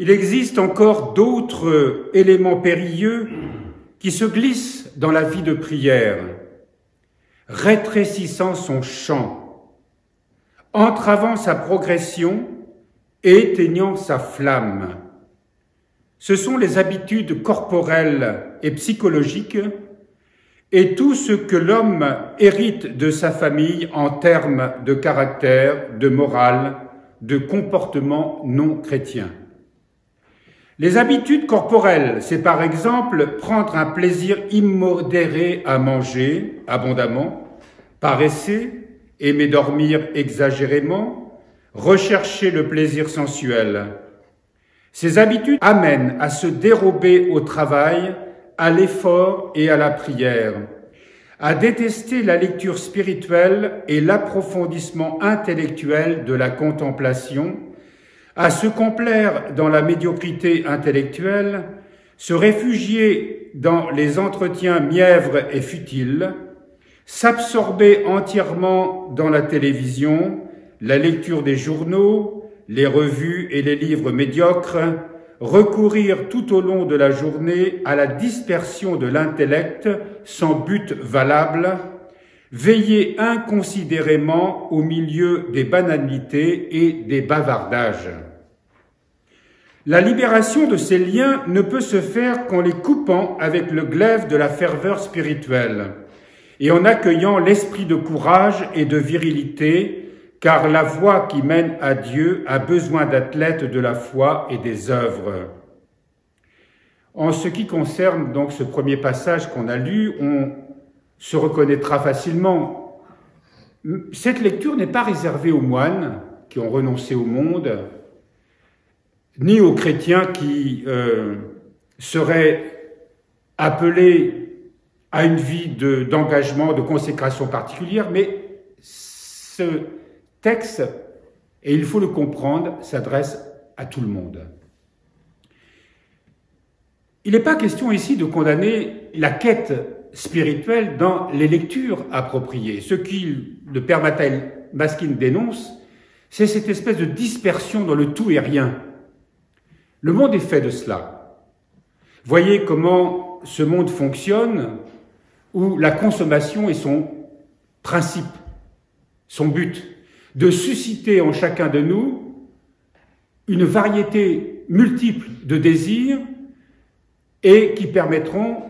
il existe encore d'autres éléments périlleux qui se glissent dans la vie de prière, rétrécissant son champ, entravant sa progression et éteignant sa flamme. Ce sont les habitudes corporelles et psychologiques et tout ce que l'homme hérite de sa famille en termes de caractère, de morale, de comportement non chrétien. Les habitudes corporelles, c'est par exemple prendre un plaisir immodéré à manger abondamment, paresser, aimer dormir exagérément, rechercher le plaisir sensuel. Ces habitudes amènent à se dérober au travail, à l'effort et à la prière, à détester la lecture spirituelle et l'approfondissement intellectuel de la contemplation, à se complaire dans la médiocrité intellectuelle, se réfugier dans les entretiens mièvres et futiles, s'absorber entièrement dans la télévision, la lecture des journaux, les revues et les livres médiocres, recourir tout au long de la journée à la dispersion de l'intellect sans but valable, veiller inconsidérément au milieu des banalités et des bavardages. La libération de ces liens ne peut se faire qu'en les coupant avec le glaive de la ferveur spirituelle et en accueillant l'esprit de courage et de virilité, car la voie qui mène à Dieu a besoin d'athlètes de la foi et des œuvres. En ce qui concerne donc ce premier passage qu'on a lu, on se reconnaîtra facilement. Cette lecture n'est pas réservée aux moines qui ont renoncé au monde, ni aux chrétiens qui seraient appelés à une vie d'engagement, de consécration particulière, mais ce texte, et il faut le comprendre, s'adresse à tout le monde. Il n'est pas question ici de condamner la quête spirituelle dans les lectures appropriées. Ce qui le père Maskin dénonce, c'est cette espèce de dispersion dans le tout et rien. Le monde est fait de cela. Voyez comment ce monde fonctionne, où la consommation est son principe, son but, de susciter en chacun de nous une variété multiple de désirs et qui permettront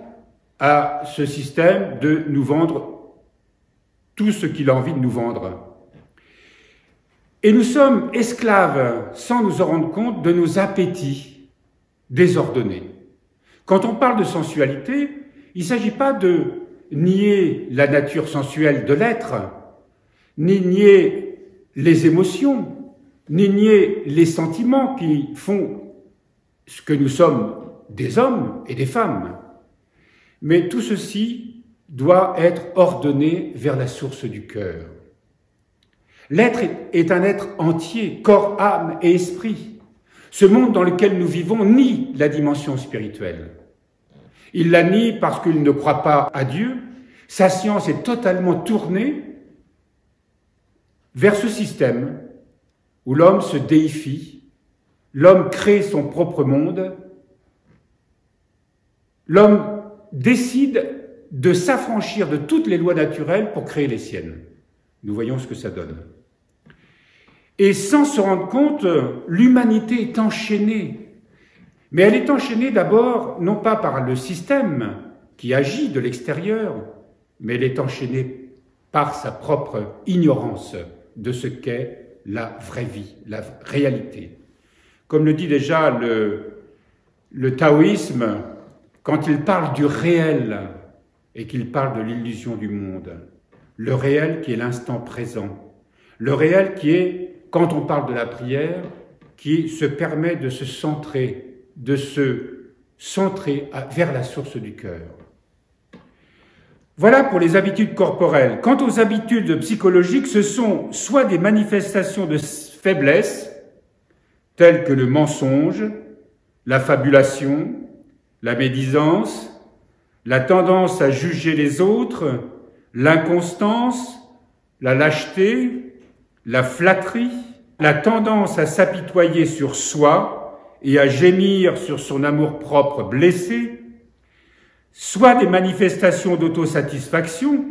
à ce système de nous vendre tout ce qu'il a envie de nous vendre. Et nous sommes esclaves, sans nous en rendre compte, de nos appétits désordonnés. Quand on parle de sensualité, il ne s'agit pas de nier la nature sensuelle de l'être, ni nier les émotions, ni nier les sentiments qui font ce que nous sommes des hommes et des femmes. Mais tout ceci doit être ordonné vers la source du cœur. L'être est un être entier, corps, âme et esprit. Ce monde dans lequel nous vivons nie la dimension spirituelle. Il la nie parce qu'il ne croit pas à Dieu. Sa science est totalement tournée vers ce système où l'homme se déifie, l'homme crée son propre monde, l'homme décide de s'affranchir de toutes les lois naturelles pour créer les siennes. Nous voyons ce que ça donne. Et sans se rendre compte, l'humanité est enchaînée. Mais elle est enchaînée d'abord, non pas par le système qui agit de l'extérieur, mais elle est enchaînée par sa propre ignorance de ce qu'est la vraie vie, la réalité. Comme le dit déjà le taoïsme, quand il parle du réel et qu'il parle de l'illusion du monde, le réel qui est l'instant présent, le réel qui est, quand on parle de la prière, qui se permet de se centrer vers la source du cœur. Voilà pour les habitudes corporelles. Quant aux habitudes psychologiques, ce sont soit des manifestations de faiblesse, telles que le mensonge, la fabulation, la médisance, la tendance à juger les autres, l'inconstance, la lâcheté, la flatterie, la tendance à s'apitoyer sur soi et à gémir sur son amour-propre blessé, soit des manifestations d'autosatisfaction,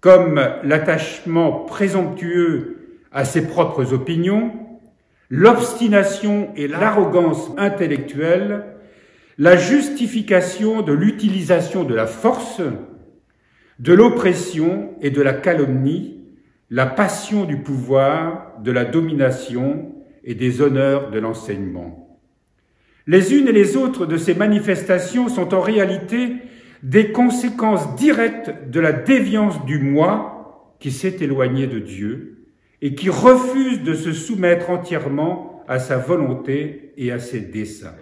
comme l'attachement présomptueux à ses propres opinions, l'obstination et l'arrogance intellectuelle, la justification de l'utilisation de la force, de l'oppression et de la calomnie, la passion du pouvoir, de la domination et des honneurs de l'enseignement. Les unes et les autres de ces manifestations sont en réalité des conséquences directes de la déviance du moi qui s'est éloigné de Dieu et qui refuse de se soumettre entièrement à sa volonté et à ses desseins.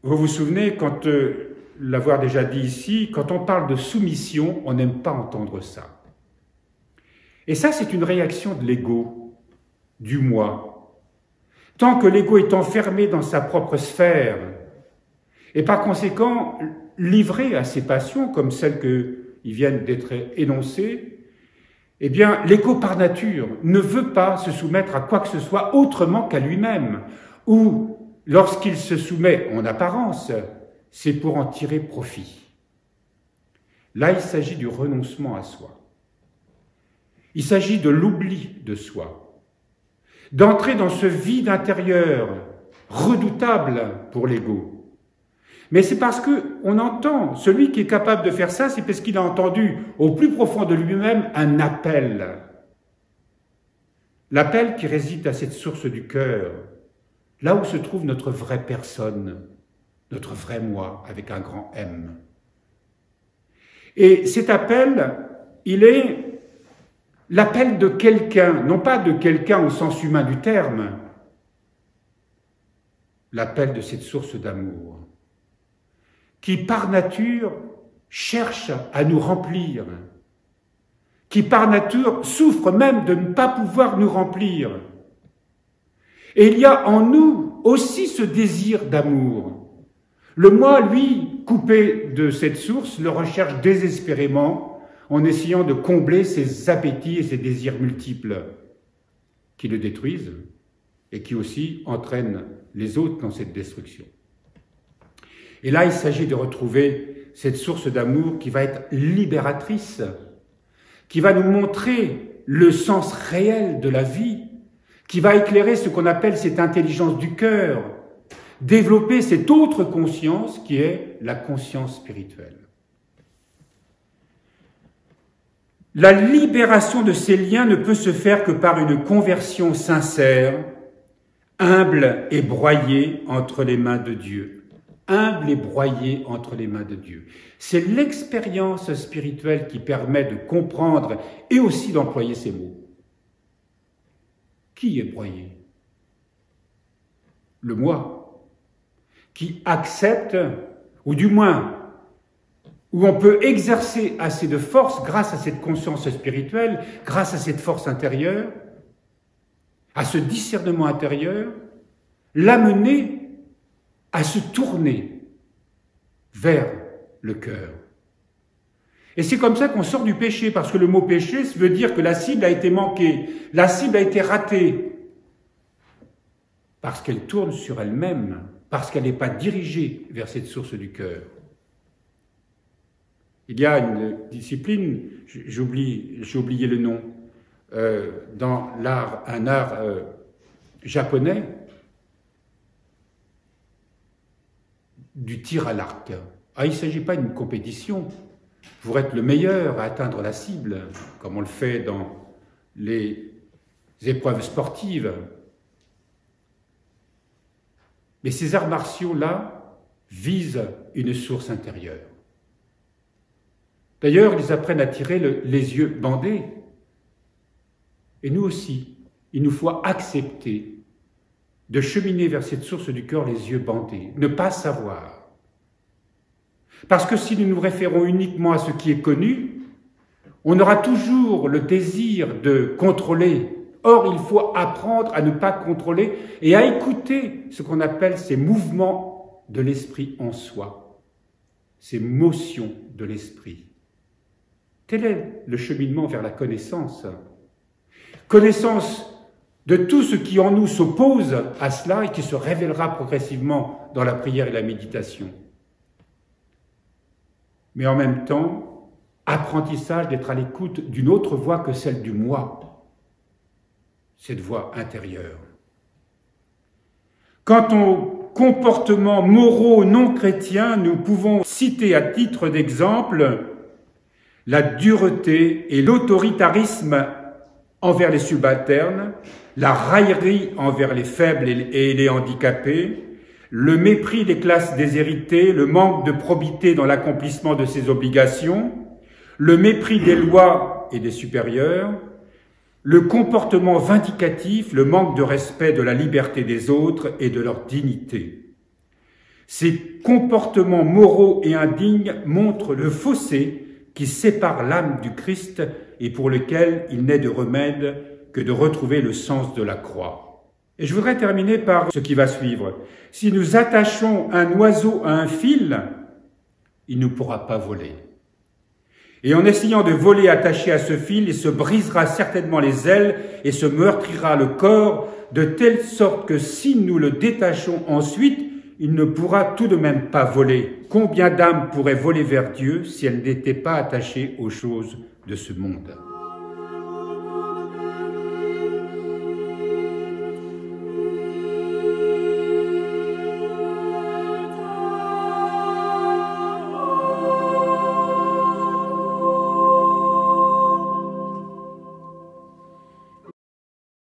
Vous vous souvenez, quand, l'avoir déjà dit ici, quand on parle de soumission, on n'aime pas entendre ça. Et ça, c'est une réaction de l'ego, du moi. Tant que l'ego est enfermé dans sa propre sphère, et par conséquent livré à ses passions, comme celles qui viennent d'être énoncées, eh bien, l'ego par nature ne veut pas se soumettre à quoi que ce soit autrement qu'à lui-même, ou lorsqu'il se soumet en apparence, c'est pour en tirer profit. Là, il s'agit du renoncement à soi. Il s'agit de l'oubli de soi, d'entrer dans ce vide intérieur redoutable pour l'ego. Mais c'est parce qu'on entend, celui qui est capable de faire ça, c'est parce qu'il a entendu au plus profond de lui-même un appel. L'appel qui réside à cette source du cœur, là où se trouve notre vraie personne, notre vrai moi, avec un grand M. Et cet appel, il est l'appel de quelqu'un, non pas de quelqu'un au sens humain du terme, l'appel de cette source d'amour, qui par nature cherche à nous remplir, qui par nature souffre même de ne pas pouvoir nous remplir. Et il y a en nous aussi ce désir d'amour. Le moi, lui, coupé de cette source, le recherche désespérément en essayant de combler ses appétits et ses désirs multiples qui le détruisent et qui aussi entraînent les autres dans cette destruction. Et là, il s'agit de retrouver cette source d'amour qui va être libératrice, qui va nous montrer le sens réel de la vie, qui va éclairer ce qu'on appelle cette intelligence du cœur, développer cette autre conscience qui est la conscience spirituelle. La libération de ces liens ne peut se faire que par une conversion sincère, humble et broyée entre les mains de Dieu. Humble et broyé entre les mains de Dieu. C'est l'expérience spirituelle qui permet de comprendre et aussi d'employer ces mots. Qui est broyé? Le moi, qui accepte, ou du moins, où on peut exercer assez de force grâce à cette conscience spirituelle, grâce à cette force intérieure, à ce discernement intérieur, l'amener à se tourner vers le cœur. Et c'est comme ça qu'on sort du péché, parce que le mot péché, ça veut dire que la cible a été manquée, la cible a été ratée, parce qu'elle tourne sur elle-même, parce qu'elle n'est pas dirigée vers cette source du cœur. Il y a une discipline, j'ai oublié le nom, dans l'art, un art japonais, du tir à l'arc. Ah, il ne s'agit pas d'une compétition pour être le meilleur à atteindre la cible, comme on le fait dans les épreuves sportives. Mais ces arts martiaux-là visent une source intérieure. D'ailleurs, ils apprennent à tirer les yeux bandés. Et nous aussi, il nous faut accepter de cheminer vers cette source du cœur les yeux bandés, ne pas savoir. Parce que si nous nous référons uniquement à ce qui est connu, on aura toujours le désir de contrôler. Or, il faut apprendre à ne pas contrôler et à écouter ce qu'on appelle ces mouvements de l'esprit en soi, ces motions de l'esprit. Tel est le cheminement vers la connaissance. Connaissance de tout ce qui en nous s'oppose à cela et qui se révélera progressivement dans la prière et la méditation. Mais en même temps, apprentissage d'être à l'écoute d'une autre voix que celle du moi, cette voix intérieure. Quant aux comportements moraux non chrétiens, nous pouvons citer à titre d'exemple la dureté et l'autoritarisme envers les subalternes, la raillerie envers les faibles et les handicapés, le mépris des classes déshéritées, le manque de probité dans l'accomplissement de ses obligations, le mépris des lois et des supérieurs, le comportement vindicatif, le manque de respect de la liberté des autres et de leur dignité. Ces comportements moraux et indignes montrent le fossé qui sépare l'âme du Christ et pour lequel il n'est de remède que de retrouver le sens de la croix. Et je voudrais terminer par ce qui va suivre. Si nous attachons un oiseau à un fil, il ne pourra pas voler. Et en essayant de voler attaché à ce fil, il se brisera certainement les ailes et se meurtrira le corps, de telle sorte que si nous le détachons ensuite, il ne pourra tout de même pas voler. Combien d'âmes pourraient voler vers Dieu si elles n'étaient pas attachées aux choses de ce monde ?